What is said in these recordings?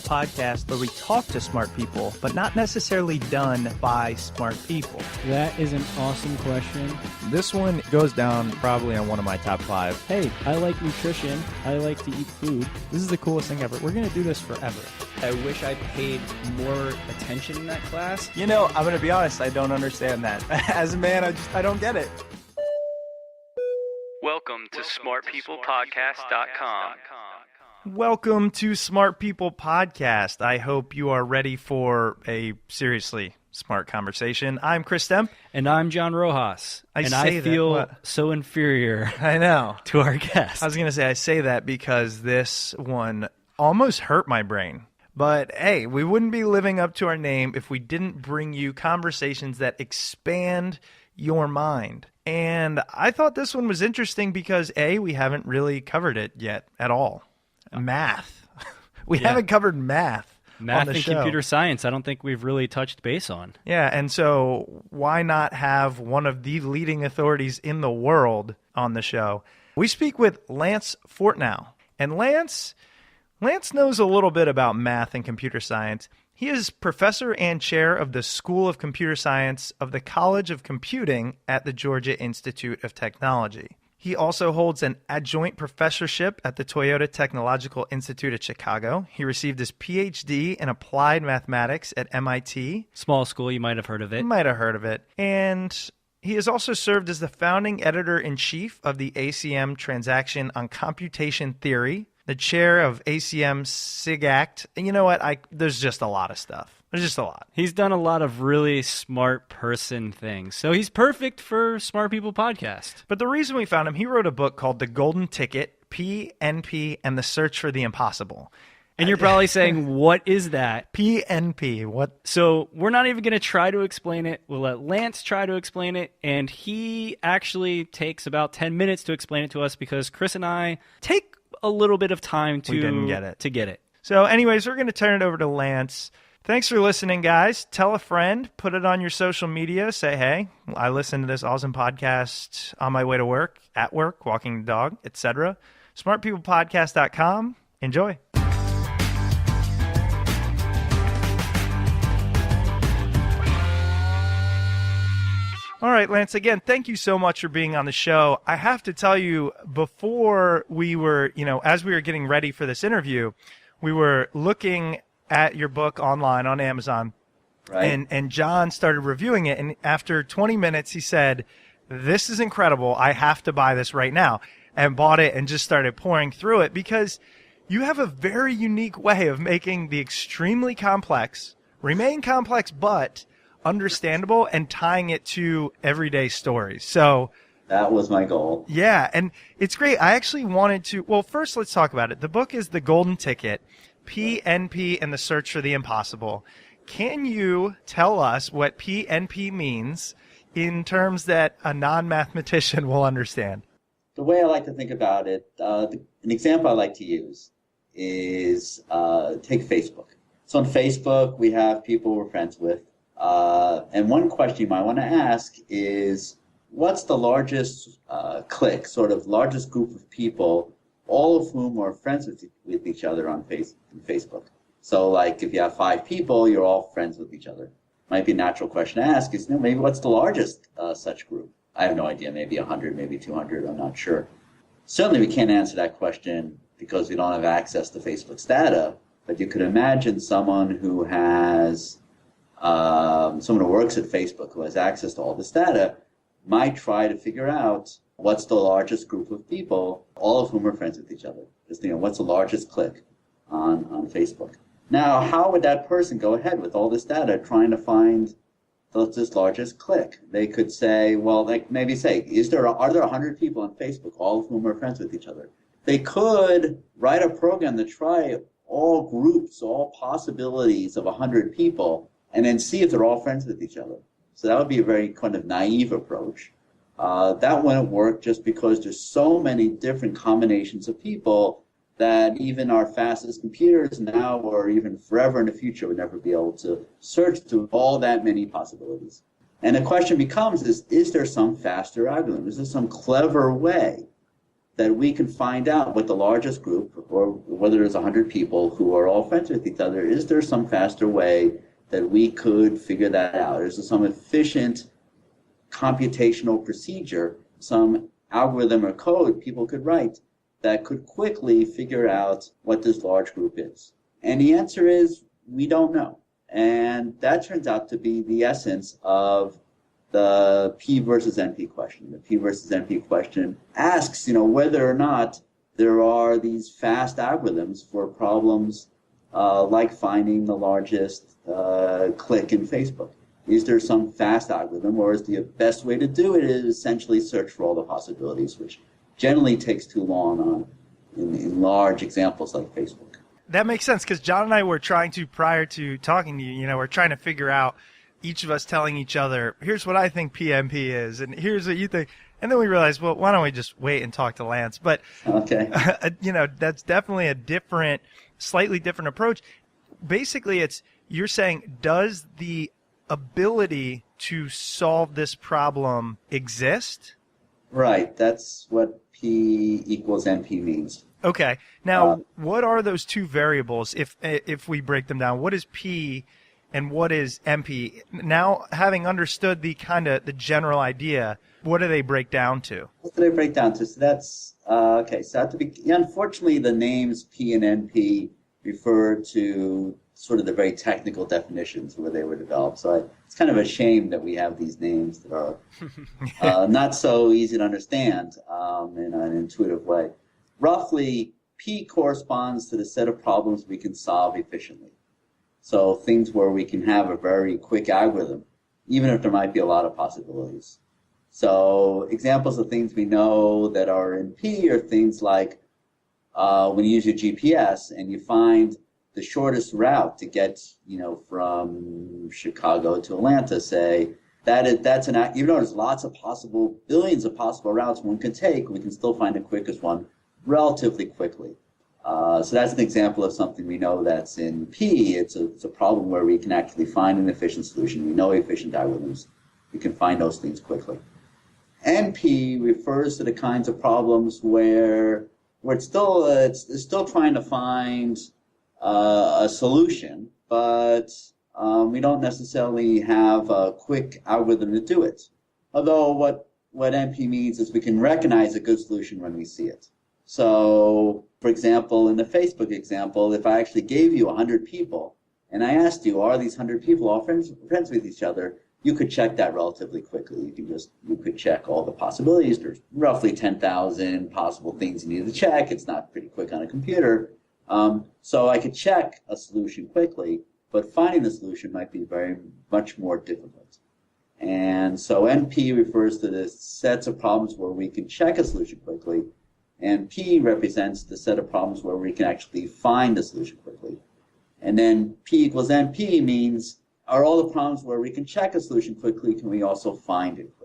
podcast where we talk to smart people, but not necessarily done by smart people? That is an awesome question. This one goes down probably on one of my top 5. Hey, I like nutrition. I like to eat food. This is the coolest thing ever. We're going to do this forever. I wish I paid more attention in that class. You know, I'm going to be honest, I don't understand that. As a man, I don't get it. Welcome to smartpeoplepodcast.com. Welcome to Smart People Podcast. I hope you are ready for a seriously smart conversation. I'm Chris Stemp. And I'm John Rojas. I feel so inferior. I know. To our guest. I was going to say, I say that because this one almost hurt my brain. But hey, we wouldn't be living up to our name if we didn't bring you conversations that expand your mind. And I thought this one was interesting because A, we haven't really covered it yet at all. Math. We haven't covered math on the and show. Computer science, I don't think we've really touched base on. Yeah, and so why not have one of the leading authorities in the world on the show? We speak with Lance Fortnow. And Lance knows a little bit about math and computer science. He is professor and chair of the School of Computer Science of the College of Computing at the Georgia Institute of Technology. He also holds an adjunct professorship at the Toyota Technological Institute at Chicago. He received his PhD in applied mathematics at MIT. Small school, you might have heard of it. You might have heard of it. And he has also served as the founding editor-in-chief of the ACM Transaction on Computation Theory, the chair of ACM SIGACT. And you know what? There's just a lot of stuff. There's just a lot. He's done a lot of really smart person things. So he's perfect for Smart People Podcast. But the reason we found him, he wrote a book called The Golden Ticket, PNP, and the Search for the Impossible. And you're probably saying, what is that? PNP, what? So we're not even going to try to explain it. We'll let Lance try to explain it. And he actually takes about 10 minutes to explain it to us because Chris and I take a little bit of time to get it. So anyways, we're going to turn it over to Lance. Thanks for listening, guys. Tell a friend, put it on your social media. Say, hey, I listened to this awesome podcast on my way to work, at work, walking the dog, etc. SmartPeoplePodcast.com. Enjoy. All right, Lance, again, thank you so much for being on the show. I have to tell you, before we were, as we were getting ready for this interview, we were looking at your book online on Amazon, right? And John started reviewing it, and after 20 minutes, he said, this is incredible. I have to buy this right now, and bought it and just started pouring through it because you have a very unique way of making the extremely complex remain complex, but understandable and tying it to everyday stories. So that was my goal. Yeah, and it's great. I actually wanted to, well, first let's talk about it. The book is The Golden Ticket, PNP and the Search for the Impossible. Can you tell us what PNP means in terms that a non-mathematician will understand? The way I like to think about it, an example I like to use is take Facebook. So on Facebook, we have people we're friends with. And one question you might want to ask is, what's the largest clique, sort of largest group of people, all of whom are friends with each other on Facebook? So like if you have 5 people, you're all friends with each other. Might be a natural question to ask is, maybe what's the largest such group? I have no idea, maybe 100, maybe 200, I'm not sure. Certainly we can't answer that question because we don't have access to Facebook's data, but you could imagine someone who has, someone who works at Facebook who has access to all this data might try to figure out what's the largest group of people, all of whom are friends with each other. Just, what's the largest clique on Facebook? Now, how would that person go ahead with all this data trying to find this largest clique? They could say, well, like maybe say, are there 100 people on Facebook, all of whom are friends with each other? They could write a program to try all groups, all possibilities of 100 people, and then see if they're all friends with each other. So that would be a very kind of naive approach. That wouldn't work just because there's so many different combinations of people that even our fastest computers now or even forever in the future would never be able to search through all that many possibilities. And the question becomes is there some faster algorithm? Is there some clever way that we can find out what the largest group, or whether there's 100 people who are all friends with each other, is there some faster way that we could figure that out? Is there some efficient computational procedure, some algorithm or code people could write that could quickly figure out what this large group is? And the answer is, we don't know. And that turns out to be the essence of the P versus NP question. The P versus NP question asks, whether or not there are these fast algorithms for problems like finding the largest click in Facebook. Is there some fast algorithm, or is the best way to do it is essentially search for all the possibilities, which generally takes too long in large examples like Facebook. That makes sense, because John and I were trying to, prior to talking to you, we're trying to figure out, each of us telling each other, here's what I think PNP is, and here's what you think. And then we realized, well, why don't we just wait and talk to Lance? But, okay. That's definitely a slightly different approach. Basically, you're saying, does the ability to solve this problem exist? Right. That's what P equals NP means. Okay. Now, what are those two variables if we break them down? What is P and what is NP? Now, having understood the general idea, what do they break down to? What do they break down to? So that's, okay. So unfortunately, the names P and NP refer to sort of the very technical definitions where they were developed. So it's kind of a shame that we have these names that are not so easy to understand in an intuitive way. Roughly, P corresponds to the set of problems we can solve efficiently. So things where we can have a very quick algorithm, even if there might be a lot of possibilities. So examples of things we know that are in P are things like when you use your GPS and you find the shortest route to get, from Chicago to Atlanta, say, even though there's billions of possible routes one can take, we can still find the quickest one relatively quickly. So that's an example of something we know that's in P. It's a problem where we can actually find an efficient solution. We know efficient algorithms. We can find those things quickly. NP refers to the kinds of problems where it's still trying to find a solution, but we don't necessarily have a quick algorithm to do it. Although what NP means is we can recognize a good solution when we see it. So, for example, in the Facebook example, if I actually gave you 100 people and I asked you, are these 100 people all friends with each other, you could check that relatively quickly. You could check all the possibilities. There's roughly 10,000 possible things you need to check. It's not pretty quick on a computer. So I could check a solution quickly, but finding the solution might be very much more difficult. And so NP refers to the sets of problems where we can check a solution quickly, and P represents the set of problems where we can actually find the solution quickly. And then P equals NP means, are all the problems where we can check a solution quickly, can we also find it quickly?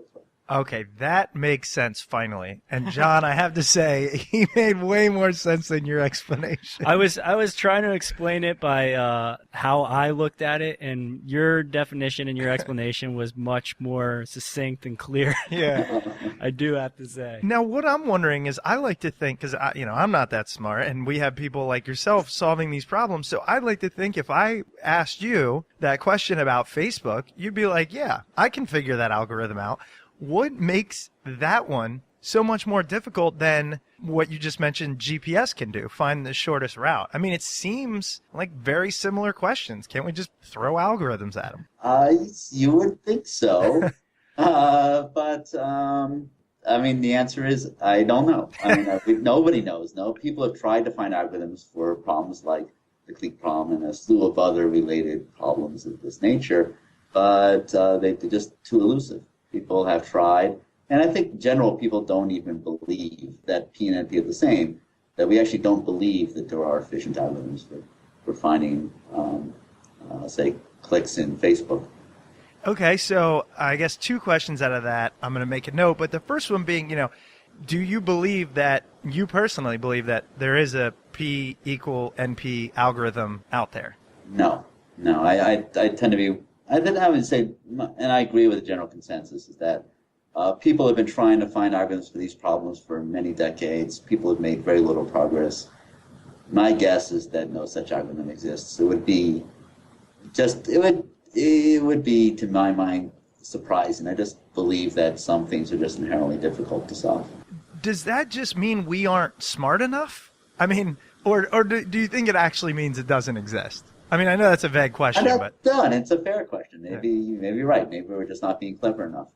Okay, that makes sense finally. And John, I have to say, he made way more sense than your explanation. I was trying to explain it by how I looked at it, and your definition and your explanation was much more succinct and clear. Yeah, I do have to say. Now, what I'm wondering is, I like to think, because I'm not that smart, and we have people like yourself solving these problems. So I'd like to think if I asked you that question about Facebook, you'd be like, "Yeah, I can figure that algorithm out." What makes that one so much more difficult than what you just mentioned GPS can do, find the shortest route? I mean, it seems like very similar questions. Can't we just throw algorithms at them? You would think so. But I mean, the answer is, I don't know. I mean, nobody knows. No, people have tried to find algorithms for problems like the clique problem and a slew of other related problems of this nature, but they're just too elusive. People have tried, and I think in general people don't even believe that P and NP are the same, that we actually don't believe that there are efficient algorithms for finding, say, clicks in Facebook. Okay, so I guess two questions out of that. I'm going to make a note, but the first one being, do you personally believe that there is a P equal NP algorithm out there? No. I tend to be, I would say, and I agree with the general consensus, is that People have been trying to find algorithms for these problems for many decades. People have made very little progress. My guess is that no such algorithm exists. It would be, to my mind, surprising. I just believe that some things are just inherently difficult to solve. Does that just mean we aren't smart enough? I mean, or do you think it actually means it doesn't exist? I mean, I know that's a vague question, but it's a fair question. Maybe you're right. Maybe we're just not being clever enough.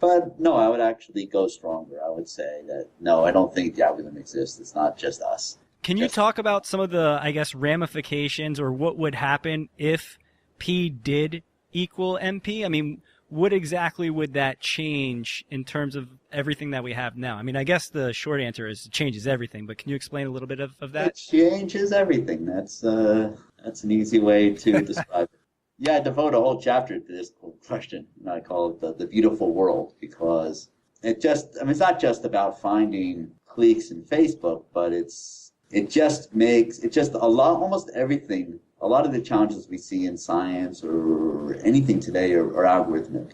But no, I would actually go stronger. I would say that no, I don't think the algorithm exists. It's not just us. Can you talk about some of the, I guess, ramifications or what would happen if P did equal NP? I mean, what exactly would that change in terms of everything that we have now? I mean, I guess the short answer is it changes everything, but can you explain a little bit of that? It changes everything. That's an easy way to describe it. Yeah, I devote a whole chapter to this question. I call it the beautiful world, because it's not just about finding cliques in Facebook, but almost everything. A lot of the challenges we see in science or anything today are algorithmic.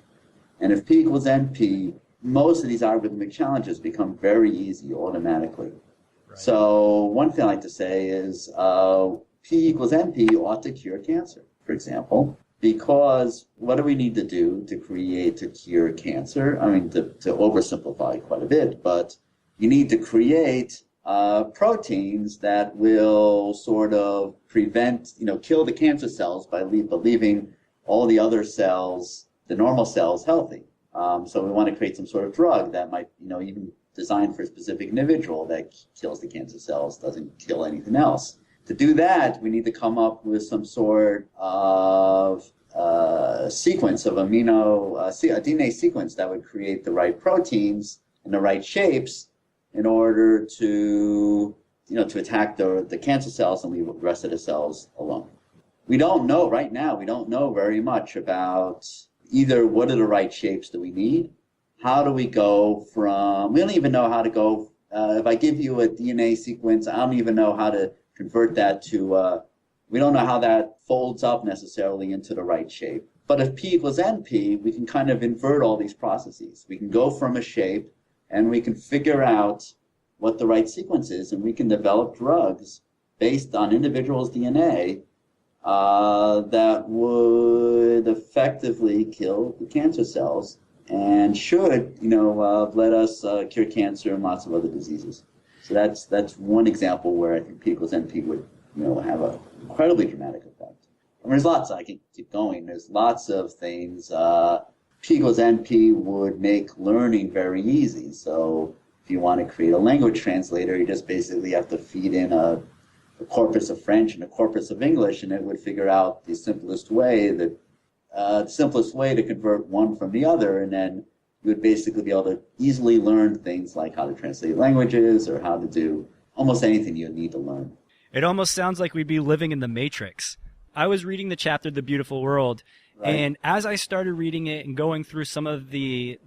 And if P equals NP, most of these algorithmic challenges become very easy automatically. Right. So one thing I like to say is P equals NP ought to cure cancer, for example, because what do we need to do to cure cancer? I mean, to oversimplify quite a bit, but you need to create proteins that will sort of kill the cancer cells by leaving all the other cells, the normal cells, healthy. So we want to create some sort of drug that might, even designed for a specific individual that kills the cancer cells, doesn't kill anything else. To do that, we need to come up with some sort of sequence of a DNA sequence that would create the right proteins in the right shapes in order to attack the cancer cells and leave the rest of the cells alone. We don't know right now. We don't know very much about either what are the right shapes that we need. How do we go from? We don't even know how to go. If I give you a DNA sequence, I don't even know how to convert that to. We don't know how that folds up necessarily into the right shape. But if P equals NP, we can kind of invert all these processes. We can go from a shape, and we can figure out what the right sequence is, and we can develop drugs based on individuals' DNA that would effectively kill the cancer cells and should, let us cure cancer and lots of other diseases. So that's one example where I think P equals NP would, have an incredibly dramatic effect. I mean, there's lots. I can keep going. There's lots of things. P equals NP would make learning very easy. So if you want to create a language translator, you just basically have to feed in a corpus of French and a corpus of English, and it would figure out the simplest way to convert one from the other, and then you would basically be able to easily learn things like how to translate languages or how to do almost anything you need to learn. It almost sounds like we'd be living in the Matrix. I was reading the chapter, The Beautiful World, right. And as I started reading it and going through some of the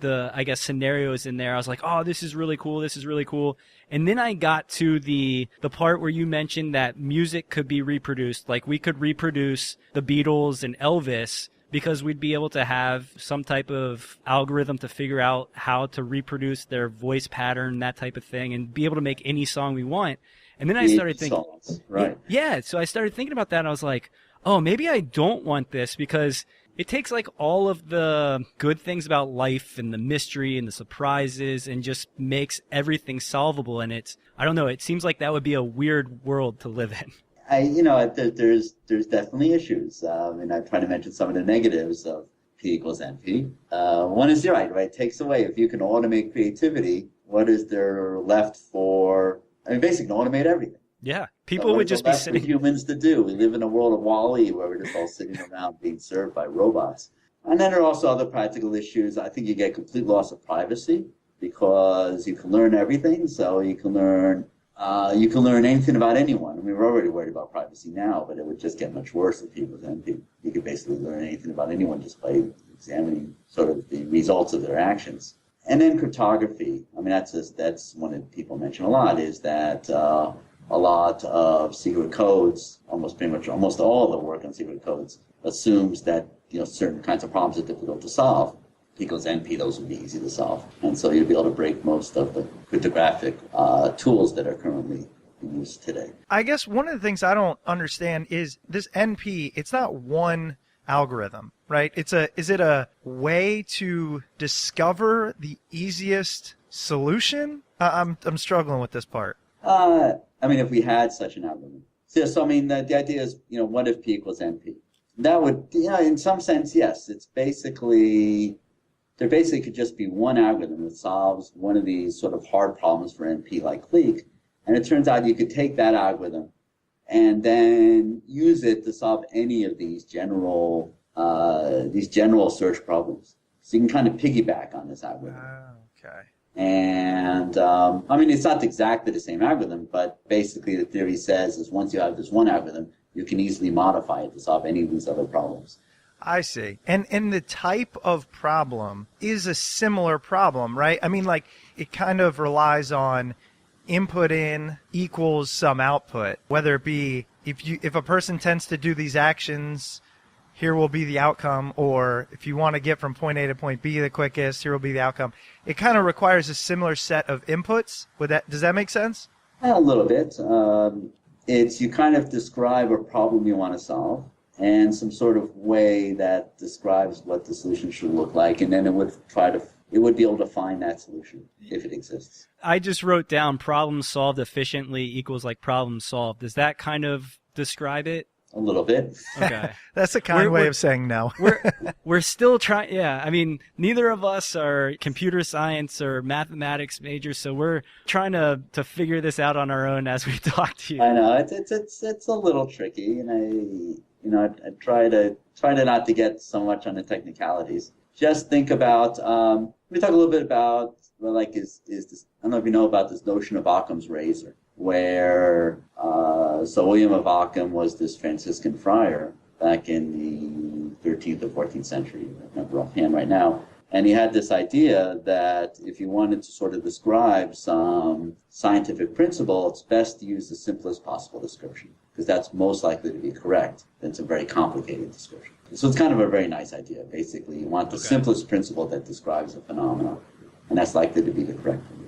I guess scenarios in there, I was like, oh, this is really cool. This is really cool. And then I got to the part where you mentioned that music could be reproduced. Like we could reproduce the Beatles and Elvis because we'd be able to have some type of algorithm to figure out how to reproduce their voice pattern, that type of thing, and be able to make any song we want. And then I started thinking, right? Yeah. So I started thinking about that, and I was like, oh, maybe I don't want this because it takes like all of the good things about life and the mystery and the surprises and just makes everything solvable. And I don't know, it seems like that would be a weird world to live in. There's definitely issues. And I try to mention some of the negatives of P equals NP. One is you're right? It takes away, if you can automate creativity, what is there left for, basically automate everything. Yeah, people would just be sitting. For humans to do. We live in a world of WALL-E where we're just all sitting around being served by robots. And then there are also other practical issues. I think you get complete loss of privacy because you can learn everything. So you can learn anything about anyone. I mean, we're already worried about privacy now, but it would just get much worse if people you could basically learn anything about anyone just by examining sort of the results of their actions. And then cryptography. I mean, that's one that people mention a lot, is that a lot of secret codes, almost all the work on secret codes assumes that certain kinds of problems are difficult to solve. P equals NP, those would be easy to solve. And so you'd be able to break most of the cryptographic tools that are currently in use today. I guess one of the things I don't understand is this NP, it's not one algorithm, right? Is it a way to discover the easiest solution? I'm struggling with this part. I mean, if we had such an algorithm. So I mean, the idea is, what if P equals NP? That would, in some sense, yes. There basically could just be one algorithm that solves one of these sort of hard problems for NP, like clique. And it turns out you could take that algorithm and then use it to solve any of these general search problems. So you can kind of piggyback on this algorithm. Okay. And I mean, it's not exactly the same algorithm, but basically the theory says is once you have this one algorithm, you can easily modify it to solve any of these other problems. I see. And the type of problem is a similar problem, right? I mean, like, it kind of relies on input in equals some output, whether it be if a person tends to do these actions, here will be the outcome, or if you want to get from point A to point B the quickest, here will be the outcome. It kind of requires a similar set of inputs. Does that make sense? A little bit. It's you kind of describe a problem you want to solve and some sort of way that describes what the solution should look like, and then it would be able to find that solution if it exists. I just wrote down problem solved efficiently equals like problem solved. Does that kind of describe it? A little bit. Okay. That's a kind way of saying no. We're still trying. Yeah, I mean, neither of us are computer science or mathematics majors, so we're trying to figure this out on our own as we talk to you. I know it's a little tricky, and I try to not to get so much on the technicalities. Just think about. Let me talk a little bit about is this. I don't know if you know about this notion of Occam's razor, where so William of Ockham was this Franciscan friar back in the 13th or 14th century. I don't remember offhand right now. And he had this idea that if you wanted to sort of describe some scientific principle, it's best to use the simplest possible description, because that's most likely to be correct than some very complicated description. So it's kind of a very nice idea. Basically, you want the simplest principle that describes a phenomenon, and that's likely to be the correct one.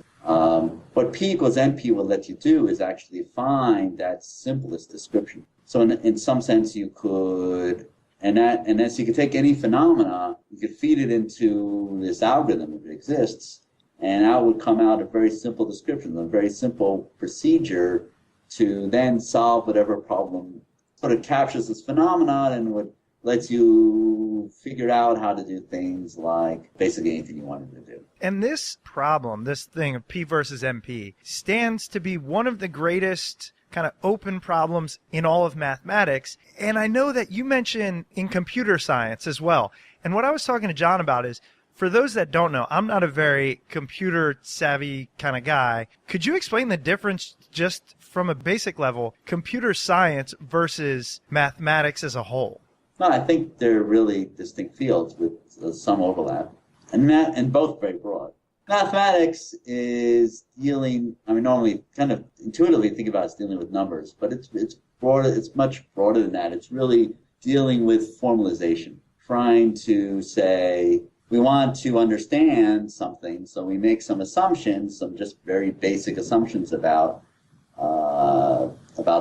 What P equals NP will let you do is actually find that simplest description. So in some sense, you could, and so you could take any phenomena, you could feed it into this algorithm if it exists, and out would come out a very simple description, a very simple procedure to then solve whatever problem sort of captures this phenomenon and lets you figure out how to do things like basically anything you wanted to do. And this problem, this thing of P versus NP, stands to be one of the greatest kind of open problems in all of mathematics. And I know that you mentioned in computer science as well. And what I was talking to John about is, for those that don't know, I'm not a very computer savvy kind of guy. Could you explain the difference just from a basic level, computer science versus mathematics as a whole? No, I think they're really distinct fields with some overlap, and both very broad. Mathematics is dealing, I mean, normally kind of intuitively think about it as dealing with numbers, but it's broader, it's much broader than that. It's really dealing with formalization, trying to say, we want to understand something, so we make some assumptions, some just very basic assumptions about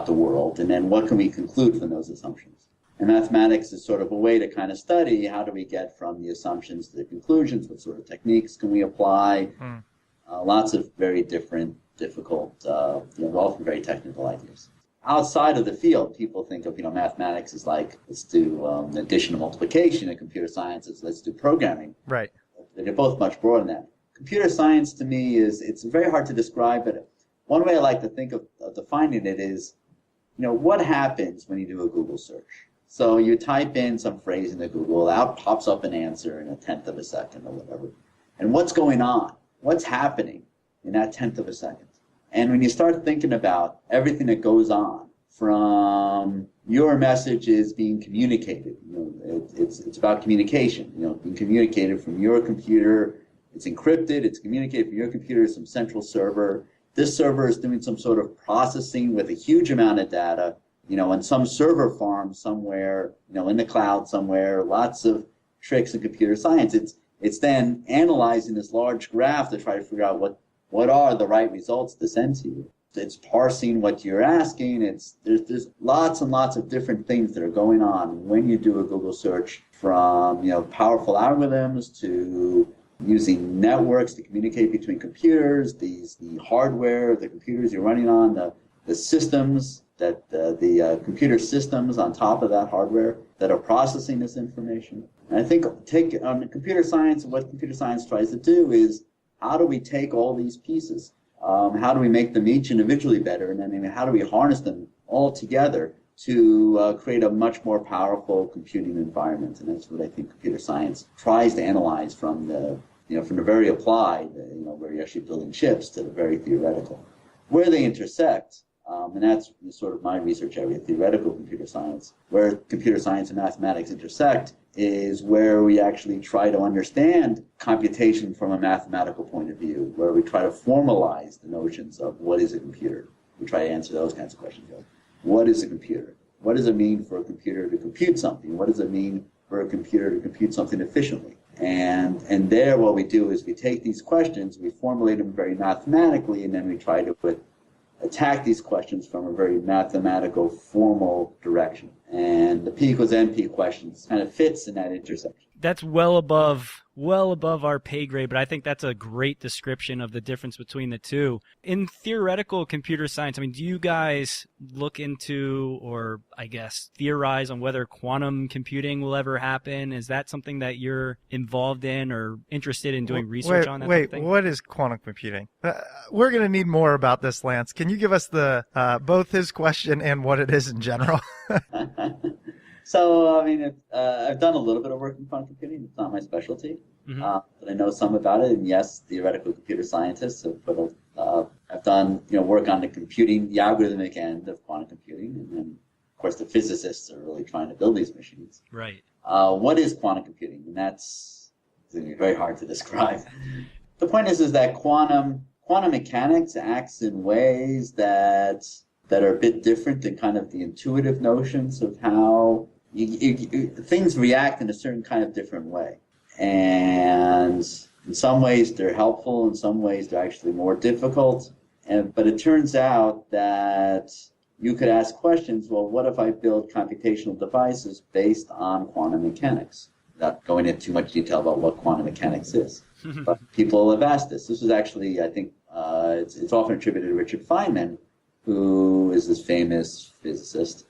the world, and then what can we conclude from those assumptions? And mathematics is sort of a way to kind of study how do we get from the assumptions to the conclusions, what sort of techniques can we apply, lots of very different, difficult, often very technical ideas. Outside of the field, people think of, mathematics as like, let's do addition and multiplication, and computer science is let's do programming. Right. They're both much broader than that. Computer science to me it's very hard to describe, but one way I like to think of defining it is, what happens when you do a Google search? So you type in some phrase into Google, out pops up an answer in 1/10 of a second or whatever. And what's going on? What's happening in that 1/10 of a second? And when you start thinking about everything that goes on, from your message is being communicated, it's about communication, being communicated from your computer, it's encrypted, it's communicated from your computer to some central server. This server is doing some sort of processing with a huge amount of data, in some server farm somewhere, in the cloud somewhere, lots of tricks in computer science. It's then analyzing this large graph to try to figure out what are the right results to send to you. It's parsing what you're asking. There's lots and lots of different things that are going on when you do a Google search, from powerful algorithms to using networks to communicate between computers, the hardware, the computers you're running on, the systems that the computer systems on top of that hardware that are processing this information. And I think computer science, what computer science tries to do is, how do we take all these pieces? How do we make them each individually better? And then how do we harness them all together to create a much more powerful computing environment? And that's what I think computer science tries to analyze from the very applied, where you're actually building chips, to the very theoretical. Where they intersect, and that's sort of my research area, theoretical computer science, where computer science and mathematics intersect, is where we actually try to understand computation from a mathematical point of view, where we try to formalize the notions of what is a computer. We try to answer those kinds of questions. What is a computer? What does it mean for a computer to compute something? What does it mean for a computer to compute something efficiently? And there what we do is we take these questions, we formulate them very mathematically, and then we try to attack these questions from a very mathematical, formal direction. And the P equals NP questions kind of fits in that intersection. That's well above our pay grade, but I think that's a great description of the difference between the two. In theoretical computer science, do you guys look into, or I guess theorize on whether quantum computing will ever happen? Is that something that you're involved in or interested in doing research on? What is quantum computing? We're going to need more about this, Lance. Can you give us both his question and what it is in general? So, I've done a little bit of work in quantum computing. It's not my specialty, but I know some about it. And yes, theoretical computer scientists have done work on the algorithmic end of quantum computing, and then of course the physicists are really trying to build these machines. Right. What is quantum computing? And that's going to be very hard to describe. The point is that quantum mechanics acts in ways that are a bit different than kind of the intuitive notions of how things react in a certain kind of different way. And in some ways they're helpful, in some ways they're actually more difficult. But it turns out that you could ask questions, well, what if I build computational devices based on quantum mechanics? Without going into too much detail about what quantum mechanics is. But people have asked this. This is actually, I think, it's often attributed to Richard Feynman, who is this famous physicist,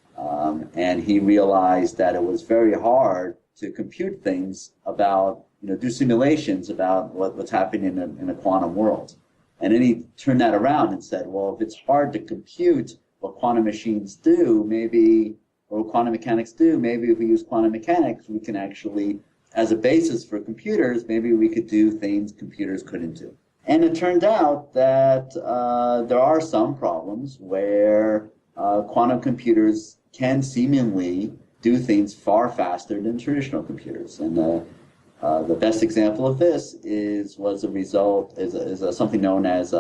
and he realized that it was very hard to compute things about, do simulations about what's happening in a quantum world. And then he turned that around and said, well, if it's hard to compute what quantum machines do, or quantum mechanics do, maybe if we use quantum mechanics, we can actually, as a basis for computers, maybe we could do things computers couldn't do. And it turned out that there are some problems where quantum computers can seemingly do things far faster than traditional computers. And the best example of this is something known as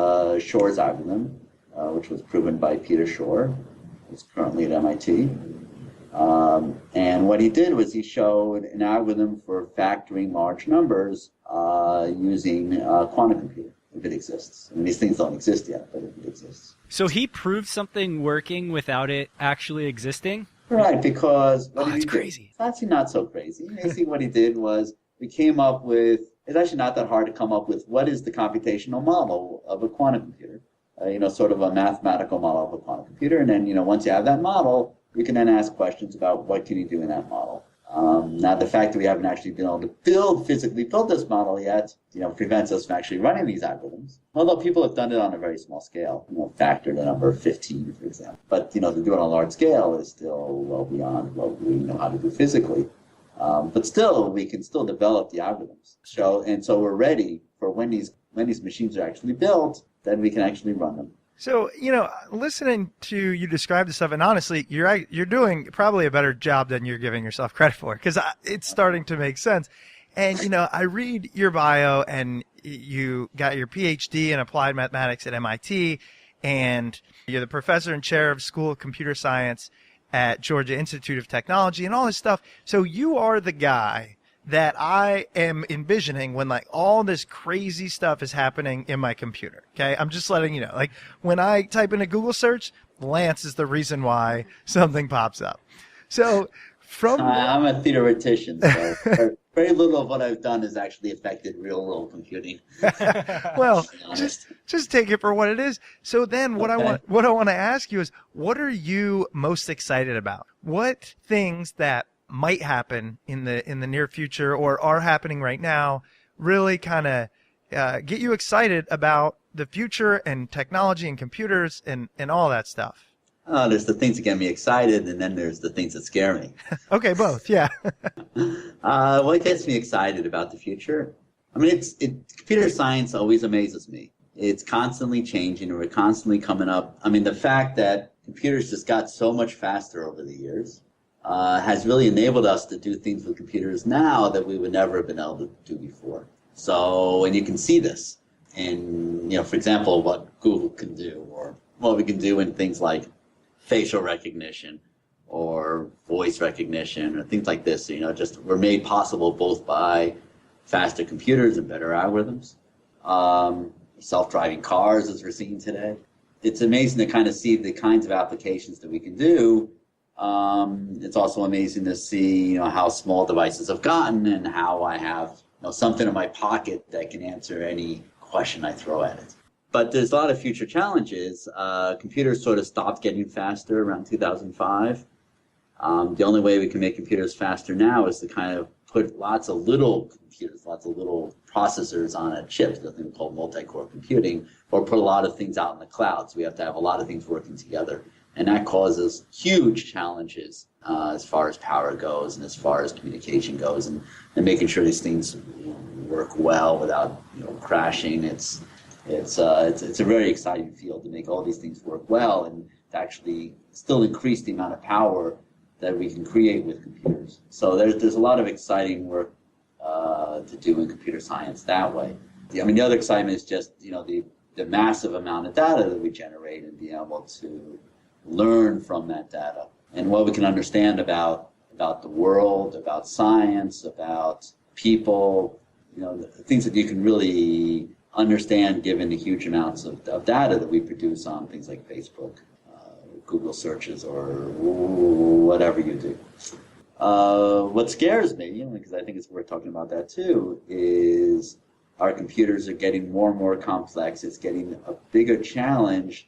Shor's algorithm, which was proven by Peter Shor. He's currently at MIT. And what he did was he showed an algorithm for factoring large numbers using quantum computing, if it exists. These things don't exist yet, but if it exists. So he proved something working without it actually existing? Right, because that's crazy. It's actually not so crazy. Basically what he did was we came up with, it's actually not that hard to come up with what is the computational model of a quantum computer, sort of a mathematical model of a quantum computer. And then, once you have that model, we can then ask questions about what can you do in that model. Now, the fact that we haven't actually been able to physically build this model yet, prevents us from actually running these algorithms. Although people have done it on a very small scale, factor the number 15, for example. But, to do it on a large scale is still well beyond what we know how to do physically. But still, we can still develop the algorithms. So we're ready for when these machines are actually built, then we can actually run them. So, listening to you describe this stuff, and honestly, you're doing probably a better job than you're giving yourself credit for, because it's starting to make sense. And, I read your bio, and you got your PhD in applied mathematics at MIT, and you're the professor and chair of School of Computer Science at Georgia Institute of Technology and all this stuff. So you are the guy that I am envisioning when like all this crazy stuff is happening in my computer. Okay. I'm just letting you know, like when I type in a Google search, Lance is the reason why something pops up. So I'm a theoretician, so very little of what I've done has actually affected real world computing. Well, just take it for what it is. So then what I want to ask you is, what are you most excited about? What things that might happen in the near future or are happening right now really kind of get you excited about the future and technology and computers and all that stuff? There's the things that get me excited, and then there's the things that scare me. Okay, both, yeah. What gets me excited about the future? I mean, computer science always amazes me. It's constantly changing, and we're constantly coming up. I mean, the fact that computers just got so much faster over the years has really enabled us to do things with computers now that we would never have been able to do before. So, and you can see this in, for example, what Google can do, or what we can do in things like facial recognition or voice recognition or things like this. Just were made possible both by faster computers and better algorithms. Self-driving cars, as we're seeing today. It's amazing to kind of see the kinds of applications that we can do. It's also amazing to see, how small devices have gotten and how I have, something in my pocket that can answer any question I throw at it. But there's a lot of future challenges. Computers sort of stopped getting faster around 2005. The only way we can make computers faster now is to kind of put lots of little computers, lots of little processors on a chip, the thing called multi-core computing, or put a lot of things out in the cloud. So we have to have a lot of things working together. And that causes huge challenges as far as power goes and as far as communication goes, and making sure these things work well without crashing. It's a very exciting field to make all these things work well and to actually still increase the amount of power that we can create with computers. So there's a lot of exciting work to do in computer science that way. The other excitement is just the massive amount of data that we generate and being able to learn from that data and what we can understand about the world, about science, about people, things that you can really understand given the huge amounts of data that we produce on things like Facebook, Google searches, or whatever you do. What scares me, because I think it's worth talking about that too, is our computers are getting more and more complex. It's getting a bigger challenge,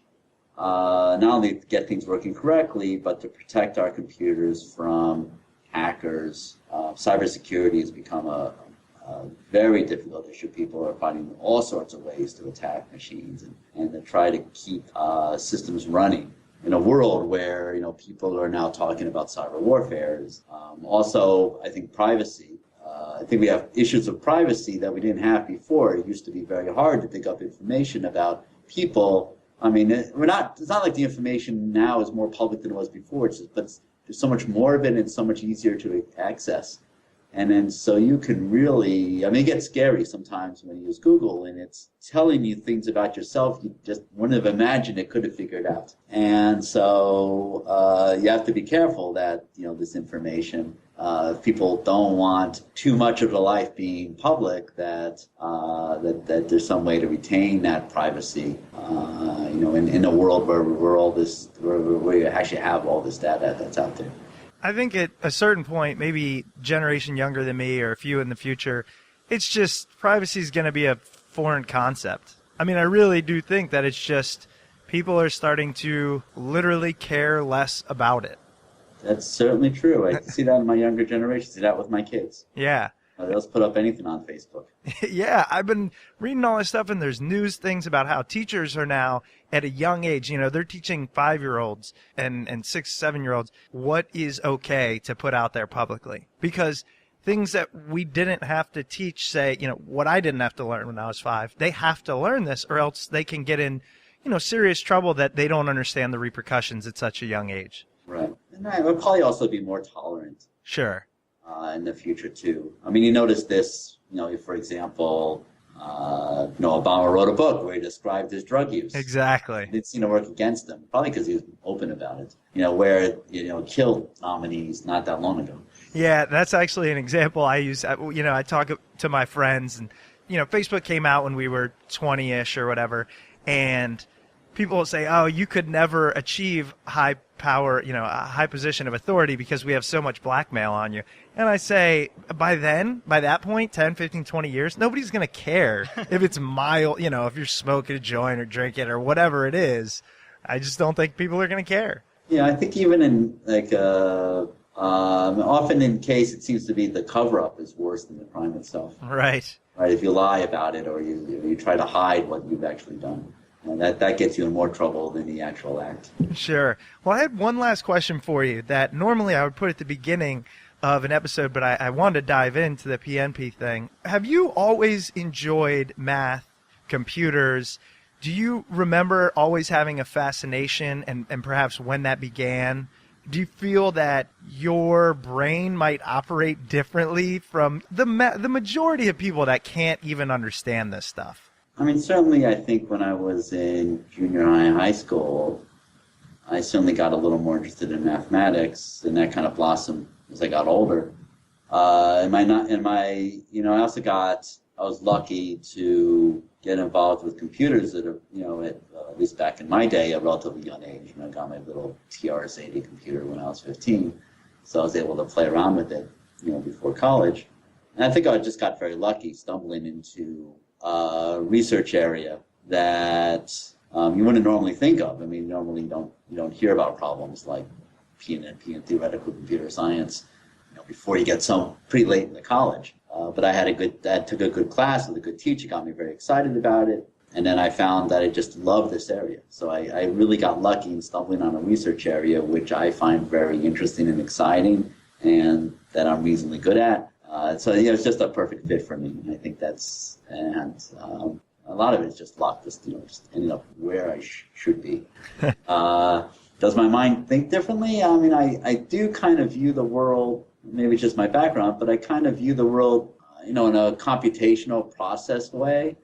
not only to get things working correctly, but to protect our computers from hackers. Cybersecurity has become a very difficult issue. People are finding all sorts of ways to attack machines and to try to keep systems running in a world where people are now talking about cyber warfare. Also, I think privacy. I think we have issues of privacy that we didn't have before. It used to be very hard to pick up information about people. It's not like the information now is more public than it was before. But there's so much more of it and it's so much easier to access. And then so you can really, it gets scary sometimes when you use Google and it's telling you things about yourself you just wouldn't have imagined it could have figured out. And so you have to be careful that, this information, if people don't want too much of the life being public, that there's some way to retain that privacy, in a world where we actually have all this data that's out there. I think at a certain point, maybe generation younger than me or a few in the future, it's just privacy is going to be a foreign concept. I really do think that it's just people are starting to literally care less about it. That's certainly true. I see that in my younger generation. I see that with my kids. Yeah. They'll just put up anything on Facebook. Yeah, I've been reading all this stuff, and there's news things about how teachers are now at a young age. They're teaching 5-year-olds and 6, 7-year-olds what is okay to put out there publicly. Because things that we didn't have to teach, say, what I didn't have to learn when I was 5, they have to learn this or else they can get in, serious trouble that they don't understand the repercussions at such a young age. Right. And I would probably also be more tolerant. Sure. In the future too. You notice this, for example, Obama wrote a book where he described his drug use. Exactly. It's, work against him, probably because he was open about it, where it, killed nominees not that long ago. Yeah, that's actually an example I use. I talk to my friends, and Facebook came out when we were 20-ish or whatever, and people will say, "Oh, you could never achieve high power, a high position of authority because we have so much blackmail on you." And I say, by that point, 10, 15, 20 years, nobody's going to care if it's mild, if you're smoking a joint or drinking or whatever it is. I just don't think people are going to care. Yeah, I think even in often in case it seems to be the cover-up is worse than the crime itself. Right. Right. If you lie about it or you try to hide what you've actually done, and that gets you in more trouble than the actual act. Sure. Well, I had one last question for you that normally I would put at the beginning of an episode, but I wanted to dive into the PNP thing. Have you always enjoyed math, computers? Do you remember always having a fascination and perhaps when that began? Do you feel that your brain might operate differently from the majority of people that can't even understand this stuff? I mean, certainly I think when I was in junior high and high school, I certainly got a little more interested in mathematics, and that kind of blossomed as I got older. I was lucky to get involved with computers at at least back in my day, a relatively young age. I got my little TRS-80 computer when I was 15, so I was able to play around with it, before college. And I think I just got very lucky stumbling into a research area that you wouldn't normally think of. I mean, normally you don't hear about problems like PNP and theoretical computer science, before you get pretty late in the college. But I took a good class with a good teacher, got me very excited about it. And then I found that I just love this area. So I really got lucky in stumbling on a research area, which I find very interesting and exciting and that I'm reasonably good at. So it's just a perfect fit for me. I think a lot of it's just luck, just ending up where I should be. Does my mind think differently? I mean, I do kind of view the world, maybe it's just my background, but I kind of view the world, in a computational process way.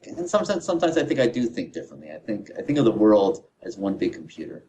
In some sense, sometimes I think I do think differently. I think of the world as one big computer.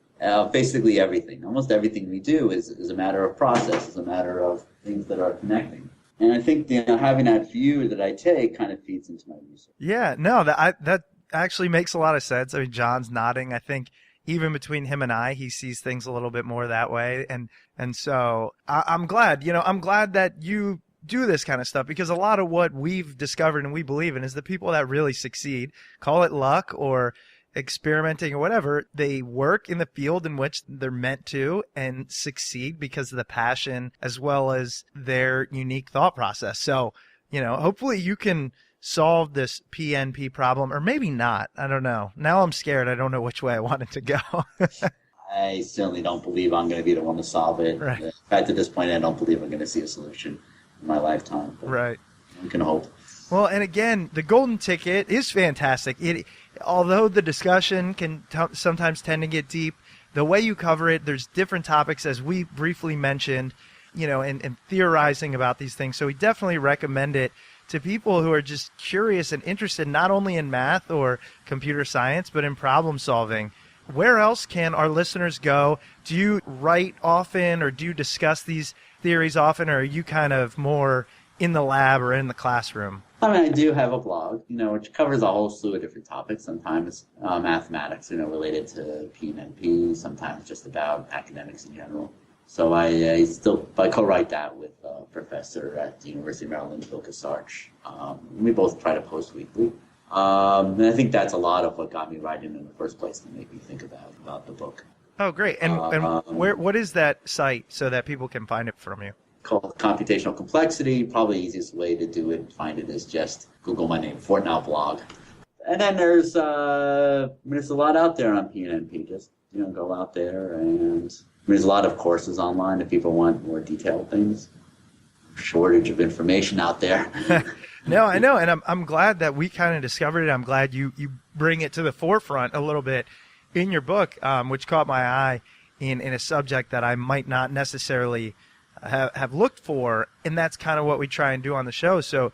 Basically everything, almost everything we do is a matter of process, is a matter of things that are connecting. And I think having that view that I take kind of feeds into my research. Yeah, no, that actually makes a lot of sense. I mean, John's nodding. I think even between him and I, he sees things a little bit more that way. And so I'm glad, I'm glad that you do this kind of stuff, because a lot of what we've discovered and we believe in is the people that really succeed, call it luck or experimenting or whatever, they work in the field in which they're meant to and succeed because of the passion as well as their unique thought process. So, hopefully you can solve this PNP problem, or maybe not. I don't know. Now I'm scared. I don't know which way I want it to go. I certainly don't believe I'm going to be the one to solve it. Right. In fact, at this point, I don't believe I'm going to see a solution in my lifetime. Right. We can hope. Well, and again, the golden ticket is fantastic. Although the discussion can sometimes tend to get deep, the way you cover it, there's different topics, as we briefly mentioned, and theorizing about these things. So we definitely recommend it to people who are just curious and interested not only in math or computer science, but in problem solving. Where else can our listeners go? Do you write often, or do you discuss these theories often, or are you kind of more in the lab or in the classroom? I mean, I do have a blog, which covers a whole slew of different topics. Sometimes mathematics, related to PNP, sometimes just about academics in general. So I co-write that with a professor at the University of Maryland, Bill Kasarch. We both try to post weekly. And I think that's a lot of what got me writing in the first place and made me think about the book. Oh, great. And what is that site so that people can find it from you? Called Computational Complexity. Probably the easiest way to do it, find it, is just Google my name, Fortnow blog. And then there's a lot out there on PNP. Just, go out there, and there's a lot of courses online if people want more detailed things. Shortage of information out there. No, I know, and I'm glad that we kind of discovered it. I'm glad you bring it to the forefront a little bit in your book, which caught my eye in a subject that I might not necessarily have looked for, and that's kind of what we try and do on the show. So,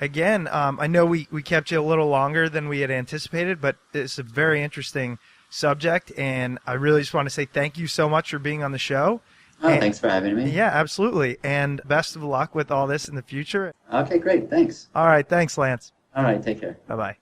again, I know we kept you a little longer than we had anticipated, but it's a very interesting subject, and I really just want to say thank you so much for being on the show. Thanks for having me. Yeah, absolutely. And best of luck with all this in the future. Okay, great. Thanks. All right. Thanks, Lance. All right. Take care. Bye-bye.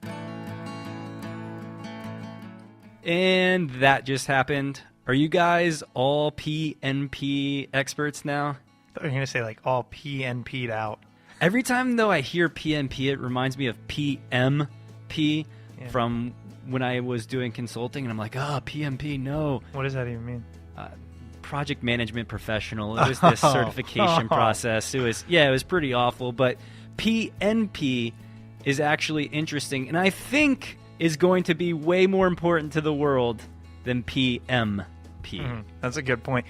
And that just happened. Are you guys all PNP experts now? I thought you were going to say like all PNP'd out. Every time, though, I hear PNP, it reminds me of PMP from when I was doing consulting. And I'm like, PMP, no. What does that even mean? Project management professional. It was this certification process. It was pretty awful. But PNP is actually interesting, and I think is going to be way more important to the world than PMP. That's a good point.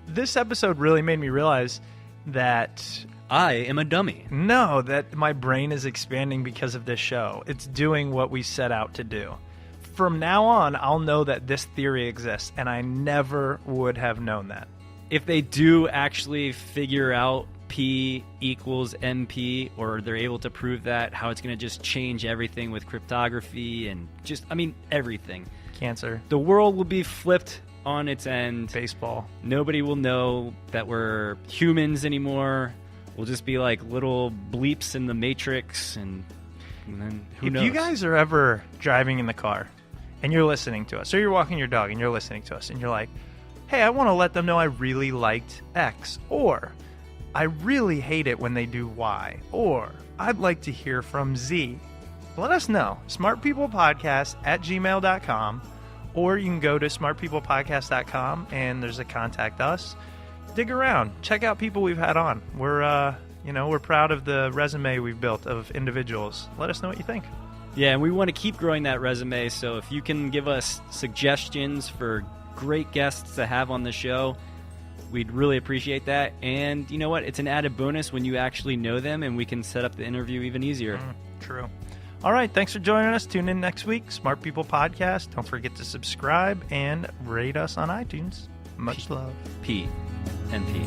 This episode really made me realize that I am a dummy. No, that my brain is expanding because of this show. It's doing what we set out to do. From now on, I'll know that this theory exists, and I never would have known that. If they do actually figure out P equals MP, or they're able to prove that, how it's going to just change everything with cryptography and everything. Cancer. The world will be flipped on its end. Baseball. Nobody will know that we're humans anymore. We'll just be like little bleeps in the Matrix, and then who knows? If you guys are ever driving in the car and you're listening to us, or you're walking your dog and you're listening to us, and you're like, hey, I want to let them know I really liked X, or I really hate it when they do Y, or I'd like to hear from Z, let us know. smartpeoplepodcast@gmail.com, or you can go to smartpeoplepodcast.com and there's a contact us. Dig around, check out people we've had on. We're proud of the resume we've built of individuals. Let us know what you think. Yeah, and we want to keep growing that resume, so if you can give us suggestions for great guests to have on the show, we'd really appreciate that. And you know what? It's an added bonus when you actually know them, and we can set up the interview even easier. True. All right, thanks for joining us. Tune in next week. Smart People Podcast. Don't forget to subscribe and rate us on iTunes. Much love. P and P.